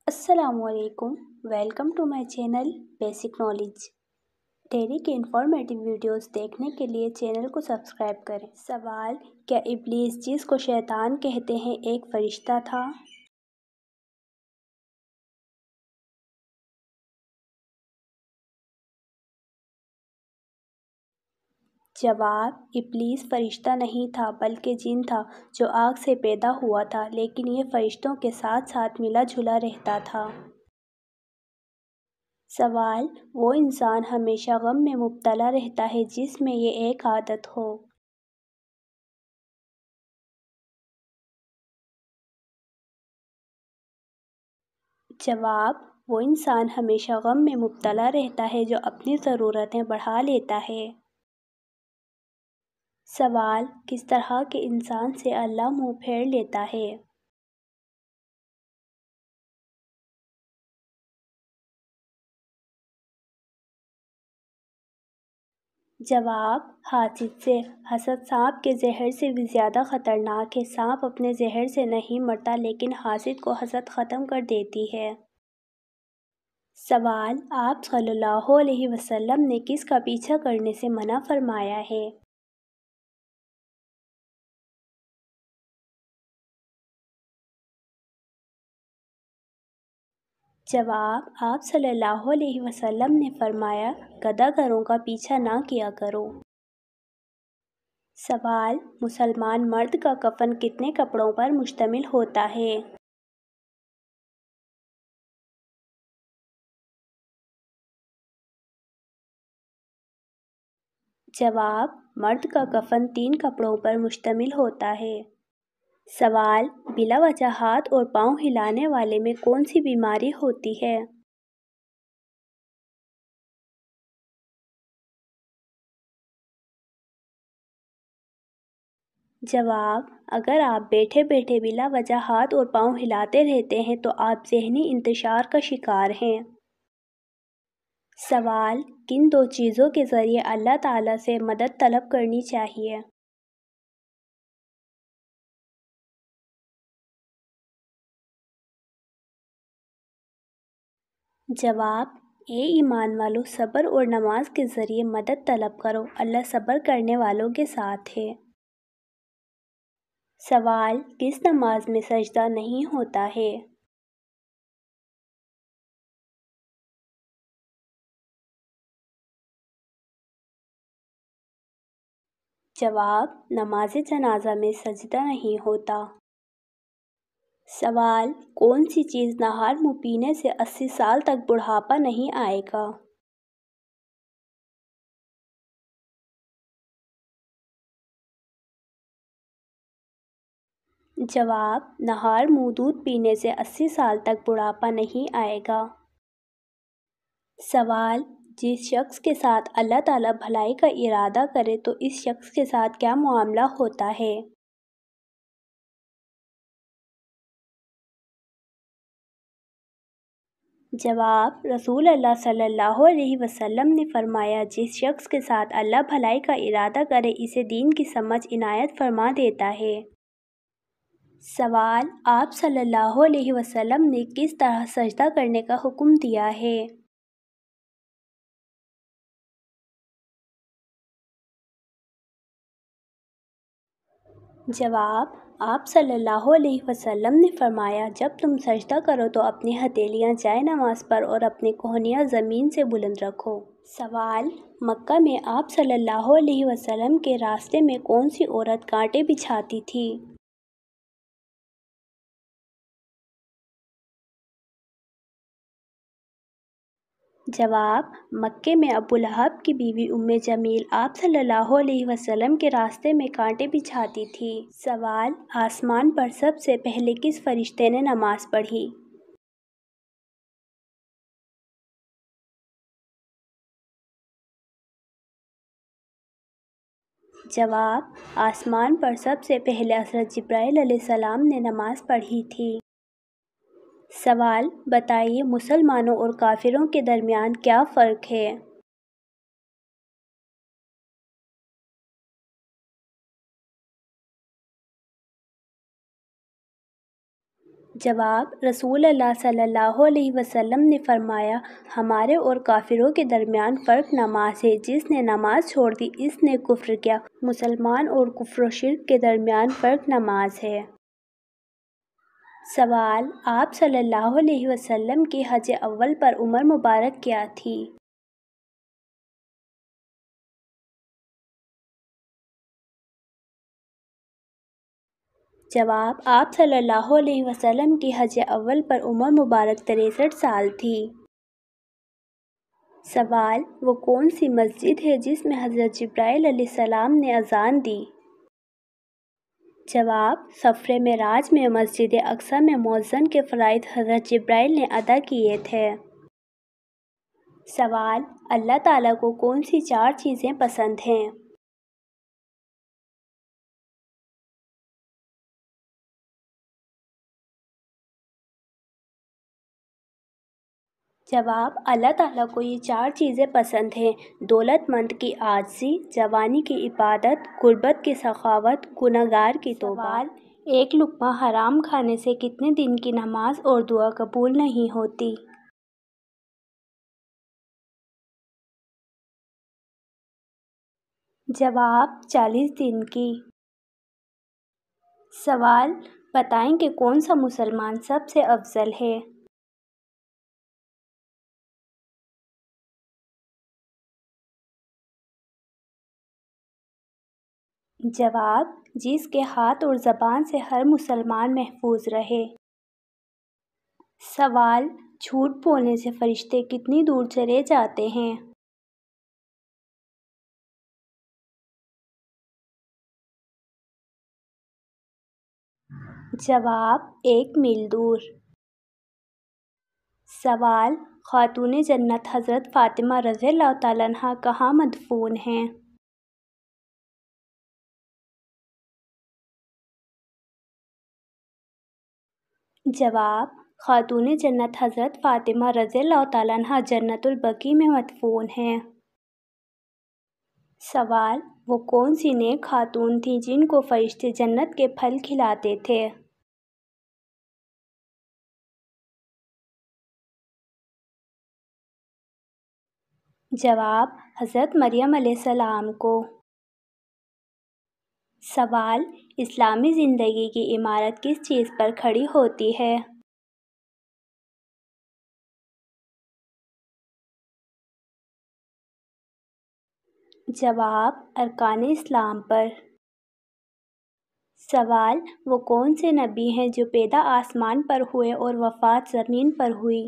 السلام علیکم، welcome to my channel basic knowledge. Daily کے انفارمیٹیو ویڈیوز دیکھنے کے لیے چینل کو سبسکرائب کریں۔ سوال: کیا ابلیس، جس کو شیطان کہتے ہیں، ایک فرشتہ تھا؟ جواب: ابلیس فرشتہ نہیں تھا بلکہ جن تھا جو آگ سے پیدا ہوا تھا، لیکن یہ فرشتوں کے ساتھ ساتھ ملا جلا رہتا تھا۔ سوال: وہ انسان ہمیشہ غم میں مبتلا رہتا ہے جس میں یہ ایک عادت ہو؟ جواب: وہ انسان ہمیشہ غم میں مبتلا رہتا ہے جو اپنی ضرورتیں بڑھا لیتا ہے۔ سوال: کس طرح کے انسان سے اللہ منہ پھیر لیتا ہے؟ جواب: حاسد سے۔ حسد سانپ کے زہر سے بھی زیادہ خطرناک ہے۔ سانپ اپنے زہر سے نہیں مرتا لیکن حاسد کو حسد ختم کر دیتی ہے۔ سوال: آپ صلی اللہ علیہ وسلم نے کس کا پیچھا کرنے سے منع فرمایا ہے؟ جواب: آپ صلی اللہ علیہ وسلم نے فرمایا، گدھا گروں کا پیچھا نہ کیا کرو۔ سوال: مسلمان مرد کا کفن کتنے کپڑوں پر مشتمل ہوتا ہے؟ جواب: مرد کا کفن 3 کپڑوں پر مشتمل ہوتا ہے۔ سوال: بلا وجہ ہاتھ اور پاؤں ہلانے والے میں کون سی بیماری ہوتی ہے؟ جواب: اگر آپ بیٹھے بیٹھے بلا وجہ ہاتھ اور پاؤں ہلاتے رہتے ہیں تو آپ ذہنی انتشار کا شکار ہیں۔ سوال: کن 2 چیزوں کے ذریعے اللہ تعالیٰ سے مدد طلب کرنی چاہیے؟ جواب: اے ایمان والو، صبر اور نماز کے ذریعے مدد طلب کرو، اللہ صبر کرنے والوں کے ساتھ ہے۔ سوال: کس نماز میں سجدہ نہیں ہوتا ہے؟ جواب: نماز جنازہ میں سجدہ نہیں ہوتا۔ سوال: کون سی چیز نہار منہ پینے سے 80 سال تک بڑھاپا نہیں آئے گا؟ جواب: نہار منہ دودھ پینے سے 80 سال تک بڑھاپا نہیں آئے گا۔ سوال: جس شخص کے ساتھ اللہ تعالیٰ بھلائی کا ارادہ کرے تو اس شخص کے ساتھ کیا معاملہ ہوتا ہے؟ جواب: رسول اللہ صلی اللہ علیہ وسلم نے فرمایا، جس شخص کے ساتھ اللہ بھلائی کا ارادہ کرے اسے دین کی سمجھ عنایت فرما دیتا ہے۔ سوال: آپ صلی اللہ علیہ وسلم نے کس طرح سجدہ کرنے کا حکم دیا ہے؟ جواب: آپ صلی اللہ علیہ وسلم نے فرمایا، جب تم سجدہ کرو تو اپنی ہتھیلیاں جائے نماز پر اور اپنی کہنیاں زمین سے بلند رکھو۔ سوال: مکہ میں آپ صلی اللہ علیہ وسلم کے راستے میں کون سی عورت کانٹے بچھاتی تھی؟ جواب: مکے میں ابو لہب کی بیوی ام جمیل آپ صلی اللہ علیہ وسلم کے راستے میں کانٹے بچھاتی تھی۔ سوال: آسمان پر سب سے پہلے کس فرشتے نے نماز پڑھی؟ جواب: آسمان پر سب سے پہلے حضرت جبرائیل علیہ السلام نے نماز پڑھی تھی۔ سوال: بتائیے، مسلمانوں اور کافروں کے درمیان کیا فرق ہے؟ جواب: رسول اللہ صلی اللہ علیہ وسلم نے فرمایا، ہمارے اور کافروں کے درمیان فرق نماز ہے، جس نے نماز چھوڑ دی اس نے کفر کیا۔ مسلمان اور کفر و شرک کے درمیان فرق نماز ہے۔ سوال: آپ صلی اللہ علیہ وسلم کی حج اول پر عمر مبارک کیا تھی؟ جواب: آپ صلی اللہ علیہ وسلم کی حج اول پر عمر مبارک 63 سال تھی۔ سوال: وہ کون سی مسجد ہے جس میں حضرت جبرائیل علیہ السلام نے اذان دی؟ جواب: سفر معراج میں مسجد اقصی میں مؤذن کے فرائض حضرت جبرائیل نے ادا کیے تھے۔ سوال: اللہ تعالیٰ کو کون سی 4 چیزیں پسند ہیں؟ جواب: اللہ تعالیٰ کو یہ 4 چیزیں پسند ہیں: دولت مند کی عاجزی، جوانی کی عبادت، غربت کی سخاوت، گنہگار کی توبہ۔ سوال: ایک لقمہ حرام کھانے سے کتنے دن کی نماز اور دعا قبول نہیں ہوتی؟ جواب: 40 دن کی۔ سوال: بتائیں کہ کون سا مسلمان سب سے افضل ہے؟ جواب: جس کے ہاتھ اور زبان سے ہر مسلمان محفوظ رہے۔ سوال: جھوٹ بولنے سے فرشتے کتنی دور چلے جاتے ہیں؟ جواب: 1 میل دور۔ سوال: خاتون جنت حضرت فاطمہ رضی اللہ تعالیٰ عنہا کہاں مدفون ہیں؟ جواب: خاتون جنت حضرت فاطمہ رضی اللہ تعالیٰ عنہا جنت البقیع میں مدفون ہیں۔ سوال: وہ کون سی نیک خاتون تھیں جن کو فرشتے جنت کے پھل کھلاتے تھے؟ جواب: حضرت مریم علیہ السلام کو۔ سوال: اسلامی زندگی کی عمارت کس چیز پر کھڑی ہوتی ہے؟ جواب: ارکان اسلام پر۔ سوال: وہ کون سے نبی ہیں جو پیدا آسمان پر ہوئے اور وفات زمین پر ہوئی؟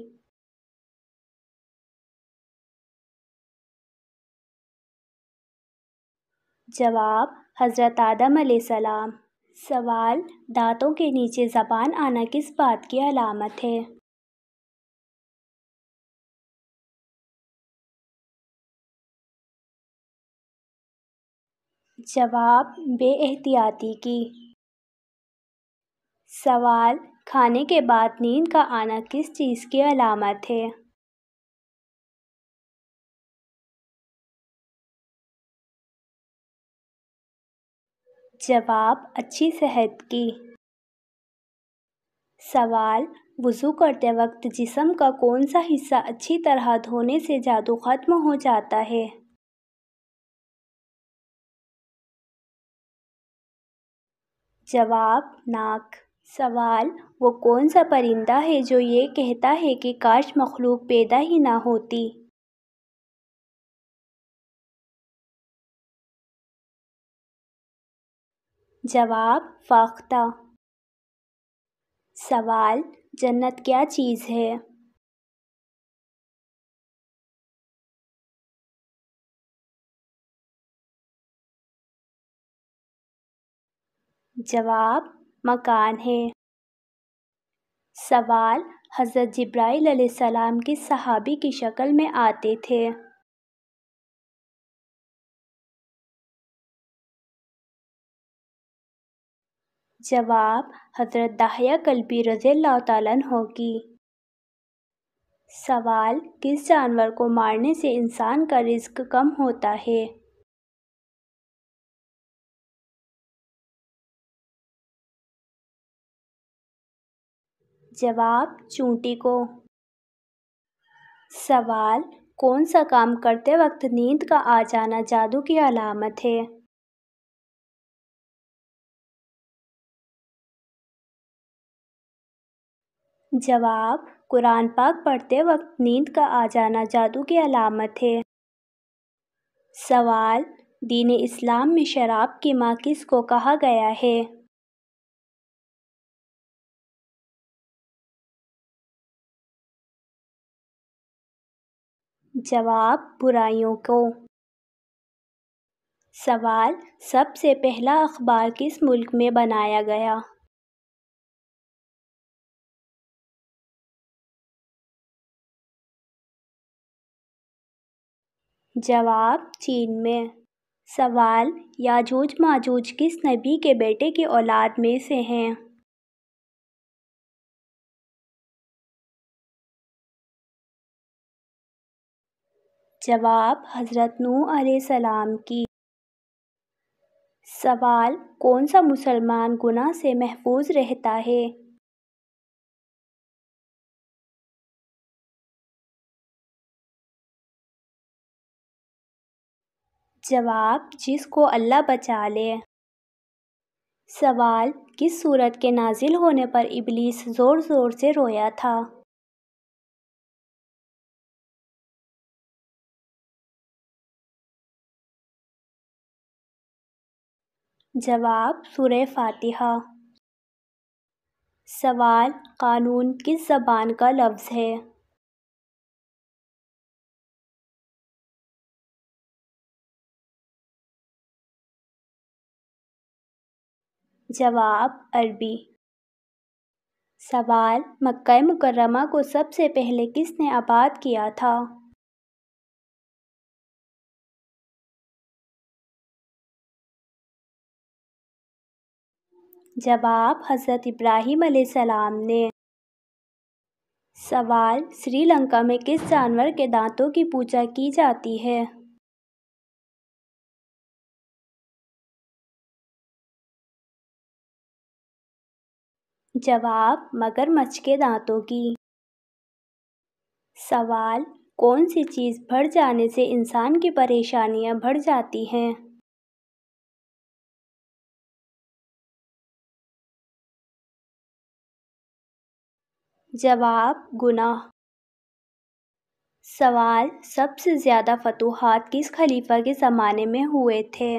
جواب: حضرت آدم علیہ السلام۔ سوال: دانتوں کے نیچے زبان آنا کس بات کی علامت ہے؟ جواب: بے احتیاطی کی۔ سوال: کھانے کے بعد نیند کا آنا کس چیز کی علامت ہے؟ جواب: اچھی صحت کی۔ سوال: وضو کرتے وقت جسم کا کون سا حصہ اچھی طرح دھونے سے جادو ختم ہو جاتا ہے؟ جواب: ناک۔ سوال: وہ کون سا پرندہ ہے جو یہ کہتا ہے کہ کاش مخلوق پیدا ہی نہ ہوتی؟ جواب: فاختہ۔ سوال: جنت کیا چیز ہے؟ جواب: مکان ہے۔ سوال: حضرت جبرائیل علیہ السلام کس صحابی کی شکل میں آتے تھے؟ جواب: حضرت دحیہ کلبی رضی اللہ تعالیٰ عنہ کی۔ سوال: کس جانور کو مارنے سے انسان کا رزق کم ہوتا ہے؟ جواب: چونٹی کو۔ سوال: کون سا کام کرتے وقت نیند کا آ جانا جادو کی علامت ہے؟ جواب: قرآن پاک پڑھتے وقت نیند کا آ جانا جادو کی علامت ہے۔ سوال: دین اسلام میں شراب کی ماں کس کو کہا گیا ہے؟ جواب: برائیوں کو۔ سوال: سب سے پہلا اخبار کس ملک میں بنایا گیا؟ جواب: چین میں۔ سوال: یاجوج ماجوج کس نبی کے بیٹے کی اولاد میں سے ہیں؟ جواب: حضرت نوح علیہ السلام کی۔ سوال: کون سا مسلمان گناہ سے محفوظ رہتا ہے؟ جواب: جس کو اللہ بچا لے۔ سوال: کس سورت کے نازل ہونے پر ابلیس زور زور سے رویا تھا؟ جواب: سورہ فاتحہ۔ سوال: قانون کس زبان کا لفظ ہے؟ جواب: عربی۔ سوال: مکہ مکرمہ کو سب سے پہلے کس نے آباد کیا تھا؟ جواب: حضرت ابراہیم علیہ السلام نے۔ سوال: سری لنکا میں کس جانور کے دانتوں کی پوجا کی جاتی ہے؟ جواب: مگرمچھ کے دانتوں کی۔ سوال: کون سی چیز بڑھ جانے سے انسان کی پریشانیاں بڑھ جاتی ہیں؟ جواب: گناہ۔ سوال: سب سے زیادہ فتوحات کس خلیفہ کے زمانے میں ہوئے تھے؟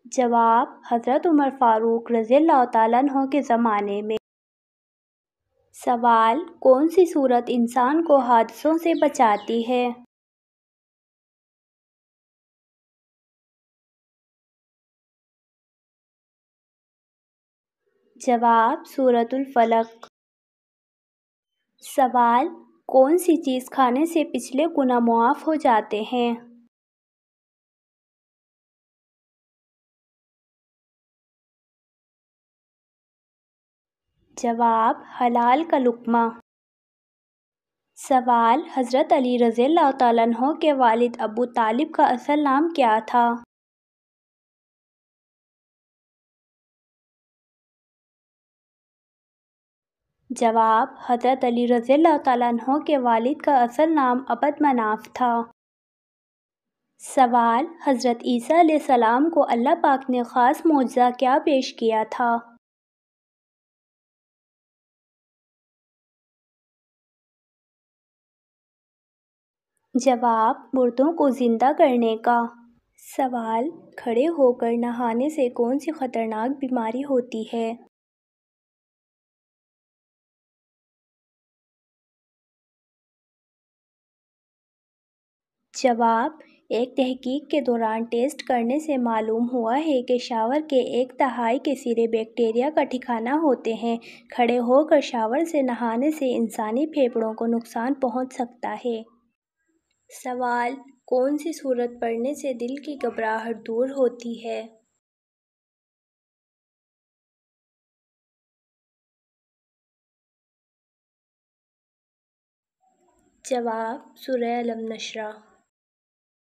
جواب: حضرت عمر فاروق رضی اللہ تعالیٰ عنہ کے زمانے میں۔ سوال: کون سی سورت انسان کو حادثوں سے بچاتی ہے؟ جواب: سورۃ الفلق۔ سوال: کون سی چیز کھانے سے پچھلے گناہ معاف ہو جاتے ہیں؟ جواب: حلال کا لقمہ۔ سوال: حضرت علی رضی اللہ تعالیٰ عنہ کے والد ابو طالب کا اصل نام کیا تھا؟ جواب: حضرت علی رضی اللہ تعالیٰ عنہ کے والد کا اصل نام عبد مناف تھا۔ سوال: حضرت عیسیٰ علیہ السلام کو اللہ پاک نے خاص معجزہ کیا پیش کیا تھا؟ جواب: مردوں کو زندہ کرنے کا۔ سوال: کھڑے ہو کر نہانے سے کون سی خطرناک بیماری ہوتی ہے؟ جواب: ایک تحقیق کے دوران ٹیسٹ کرنے سے معلوم ہوا ہے کہ شاور کے 1/3 کے سرے بیکٹیریا کا ٹھکانہ ہوتے ہیں۔ کھڑے ہو کر شاور سے نہانے سے انسانی پھیپھڑوں کو نقصان پہنچ سکتا ہے۔ سوال: کون سی سورت پڑھنے سے دل کی گھبراہٹ دور ہوتی ہے؟ جواب: سورہ الم نشرح۔